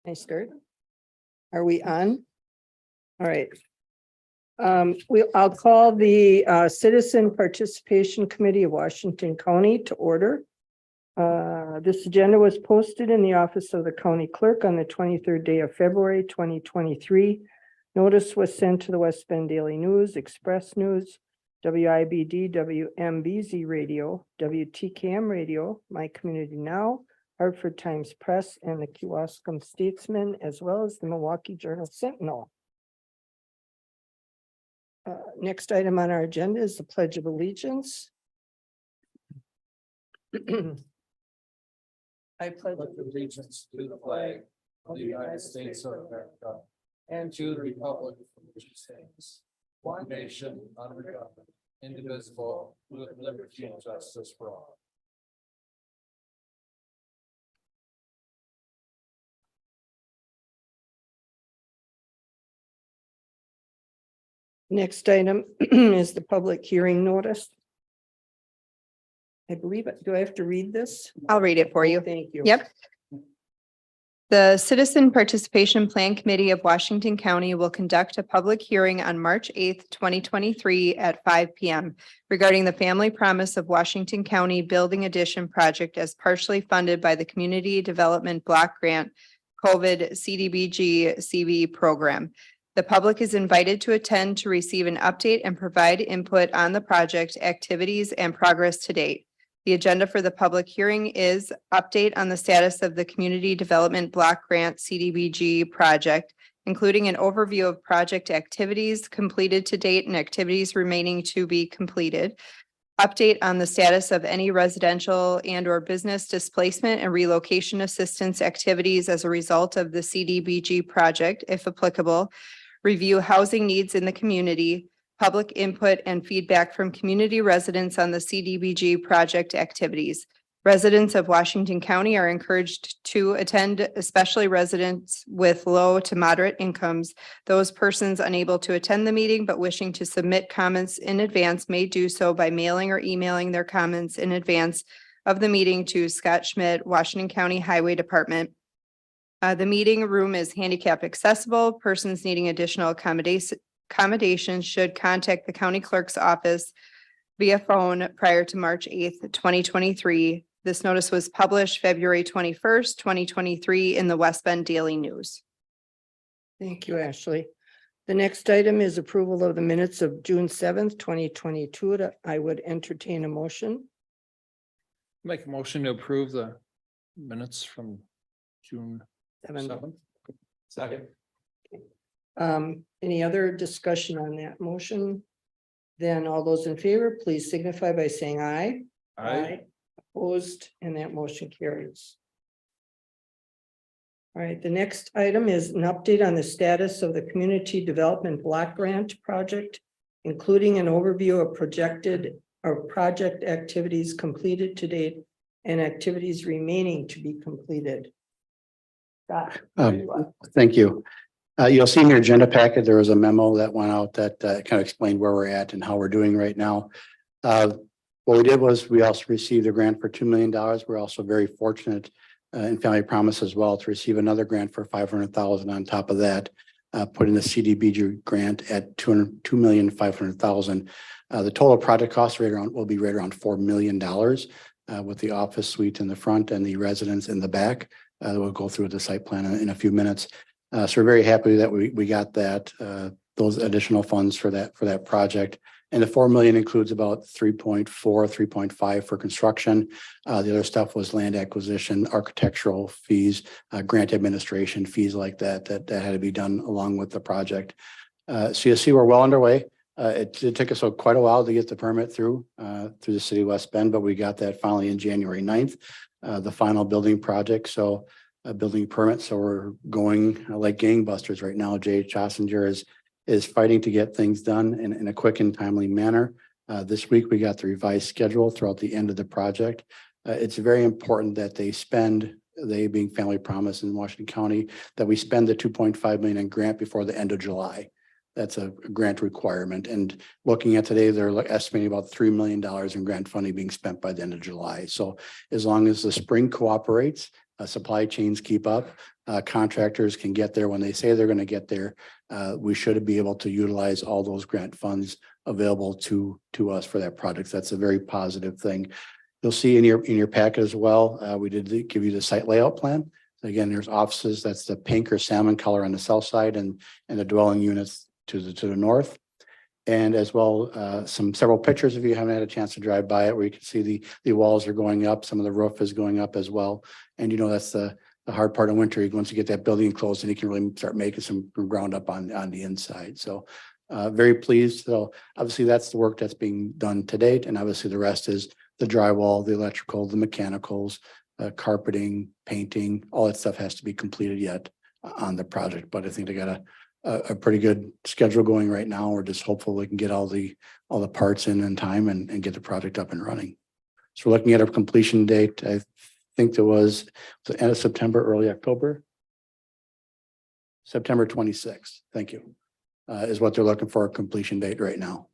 I start? Are we on? All right. I'll call the Citizen Participation Committee of Washington County to order. This agenda was posted in the office of the county clerk on the 23rd day of February 2023. Notice was sent to the West Bend Daily News, Express News, WIBD, WMBZ Radio, WTKM Radio, My Community Now, Hartford Times Press, and the Kewaskum Statesman, as well as the Milwaukee Journal Sentinel. Next item on our agenda is the Pledge of Allegiance. I pledge allegiance to the flag of the United States of America and to the republic for which it stands, one nation under God, indivisible, with liberty and justice for all. Next item is the public hearing notice. I believe it. Do I have to read this? I'll read it for you. Thank you. Yep. The Citizen Participation Plan Committee of Washington County will conduct a public hearing on March 8th, 2023 at 5 p.m. regarding the Family Promise of Washington County Building Addition Project as partially funded by the Community Development Block Grant COVID CDBG CV program. The public is invited to attend to receive an update and provide input on the project activities and progress to date. The agenda for the public hearing is update on the status of the Community Development Block Grant CDBG project, including an overview of project activities completed to date and activities remaining to be completed. Update on the status of any residential and or business displacement and relocation assistance activities as a result of the CDBG project, if applicable. Review housing needs in the community, public input and feedback from community residents on the CDBG project activities. Residents of Washington County are encouraged to attend, especially residents with low to moderate incomes. Those persons unable to attend the meeting but wishing to submit comments in advance may do so by mailing or emailing their comments in advance of the meeting to Scott Schmidt, Washington County Highway Department. The meeting room is handicap accessible. Persons needing additional accommodations should contact the county clerk's office via phone prior to March 8th, 2023. This notice was published February 21st, 2023 in the West Bend Daily News. Thank you, Ashley. The next item is approval of the minutes of June 7th, 2022. I would entertain a motion. Make a motion to approve the minutes from June 7th. Second. Any other discussion on that motion? Then all those in favor, please signify by saying aye. Opposed, and that motion carries. All right, the next item is an update on the status of the Community Development Block Grant project, including an overview of project activities completed to date and activities remaining to be completed. Thank you. You'll see in your agenda packet, there was a memo that went out that kind of explained where we're at and how we're doing right now. What we did was we also received a grant for $2 million. We're also very fortunate in Family Promise as well to receive another grant for $500,000 on top of that, putting the CDBG grant at $2,500,000. The total project cost will be right around $4 million with the office suite in the front and the residence in the back. We'll go through the site plan in a few minutes. So we're very happy that we got that those additional funds for that project. And the $4 million includes about 3.5 for construction. The other stuff was land acquisition, architectural fees, grant administration fees like that had to be done along with the project. So you see we're well underway. It took us quite a while to get the permit through the city of West Bend, but we got that finally in January 9th, the final building project. So a building permit. So we're going like gangbusters right now. Jay Chossinger is fighting to get things done in a quick and timely manner. This week, we got the revised schedule throughout the end of the project. It's very important that they being Family Promise in Washington County, that we spend the $2.5 million in grant before the end of July. That's a grant requirement. And looking at today, they're estimating about $3 million in grant funding being spent by the end of July. So as long as the spring cooperates, supply chains keep up, contractors can get there when they say they're going to get there. We should be able to utilize all those grant funds available to us for that project. That's a very positive thing. You'll see in your packet as well, we did give you the site layout plan. Again, there's offices, that's the pink or salmon color on the south side and the dwelling units to the north. And as well, several pictures if you haven't had a chance to drive by it, where you can see the walls are going up, some of the roof is going up as well. And that's the hard part of winter. Once you get that building closed, and you can really start making some ground up on the inside. So very pleased. So obviously that's the work that's being done to date. And obviously the rest is the drywall, the electrical, the mechanicals, carpeting, painting, all that stuff has to be completed yet on the project. But I think they got a pretty good schedule going right now. We're just hopeful we can get all the parts in time and get the project up and running. So we're looking at a completion date. I think there was the end of September, early October. September 26th. Thank you. Is what they're looking for a completion date right now.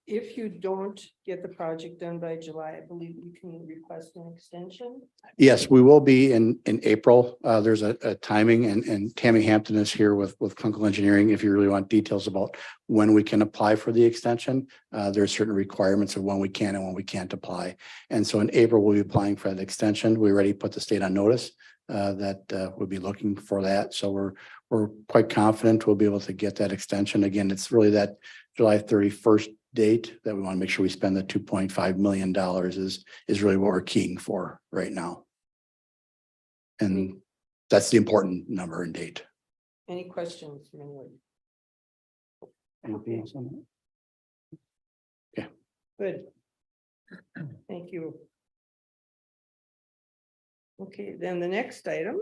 If you don't get the project done by July, I believe you can request an extension. Yes, we will be in April. There's a timing and Tammy Hampton is here with Kunkel Engineering. If you really want details about when we can apply for the extension, there are certain requirements of when we can and when we can't apply. And so in April, we'll be applying for that extension. We already put the state on notice that we'll be looking for that. So we're quite confident we'll be able to get that extension. Again, it's really that July 31st date that we want to make sure we spend the $2.5 million is really what we're keying for right now. And that's the important number and date. Any questions from anyone? Anything else on that? Good. Thank you. Okay, then the next item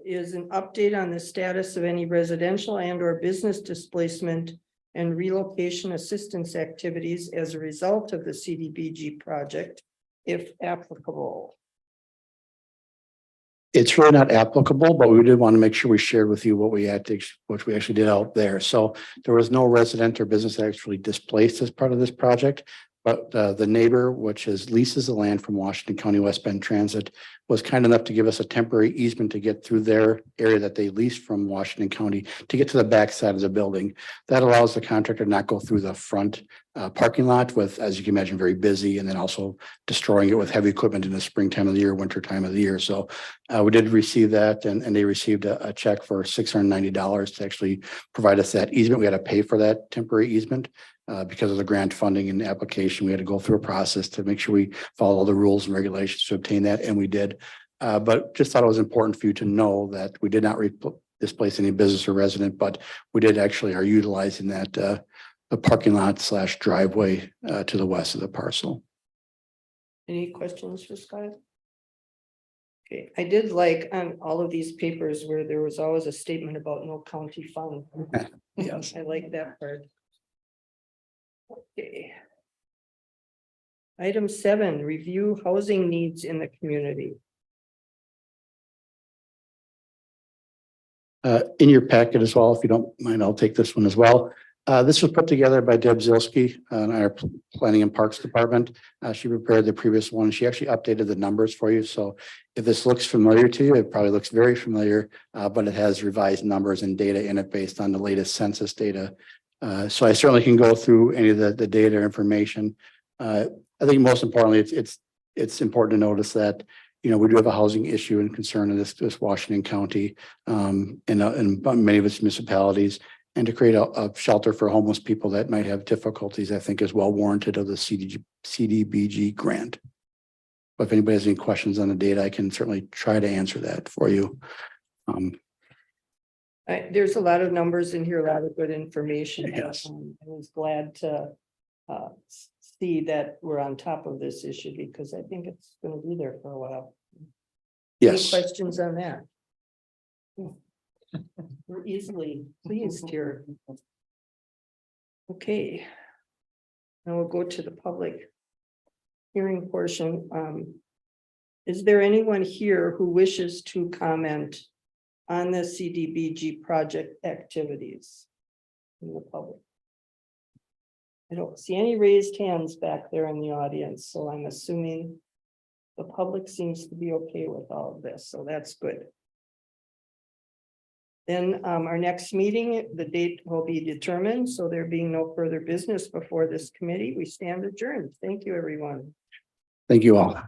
is an update on the status of any residential and or business displacement and relocation assistance activities as a result of the CDBG project, if applicable. It's really not applicable, but we did want to make sure we shared with you what we actually did out there. So there was no resident or business actually displaced as part of this project. But the neighbor, which is leases the land from Washington County West Bend Transit, was kind enough to give us a temporary easement to get through their area that they leased from Washington County to get to the back side of the building. That allows the contractor to not go through the front parking lot with, as you can imagine, very busy, and then also destroying it with heavy equipment in the springtime of the year, winter time of the year. So we did receive that, and they received a check for $690 to actually provide us that easement. We had to pay for that temporary easement. Because of the grant funding and application, we had to go through a process to make sure we follow all the rules and regulations to obtain that, and we did. But just thought it was important for you to know that we did not displace any business or resident, but we did actually are utilizing that the parking lot / driveway to the west of the parcel. Any questions for Scott? Okay, I did like on all of these papers where there was always a statement about no county fund. Yes. I like that part. Okay. Item 7, review housing needs in the community. In your packet as well, if you don't mind, I'll take this one as well. This was put together by Deb Zilski in our Planning and Parks Department. She prepared the previous one. She actually updated the numbers for you. So if this looks familiar to you, it probably looks very familiar, but it has revised numbers and data in it based on the latest census data. So I certainly can go through any of the data information. I think most importantly, it's important to notice that, we do have a housing issue and concern in this Washington County, in many of its municipalities, and to create a shelter for homeless people that might have difficulties, I think is well warranted of the CDBG grant. But if anybody has any questions on the data, I can certainly try to answer that for you. There's a lot of numbers in here, a lot of good information. Yes. I was glad to see that we're on top of this issue because I think it's going to be there for a while. Yes. Any questions on that? We're easily pleased here. Okay. Now we'll go to the public hearing portion. Is there anyone here who wishes to comment on the CDBG project activities in the public? I don't see any raised hands back there in the audience, so I'm assuming the public seems to be okay with all of this, so that's good. Then our next meeting, the date will be determined, so there being no further business before this committee, we stand adjourned. Thank you, everyone. Thank you all.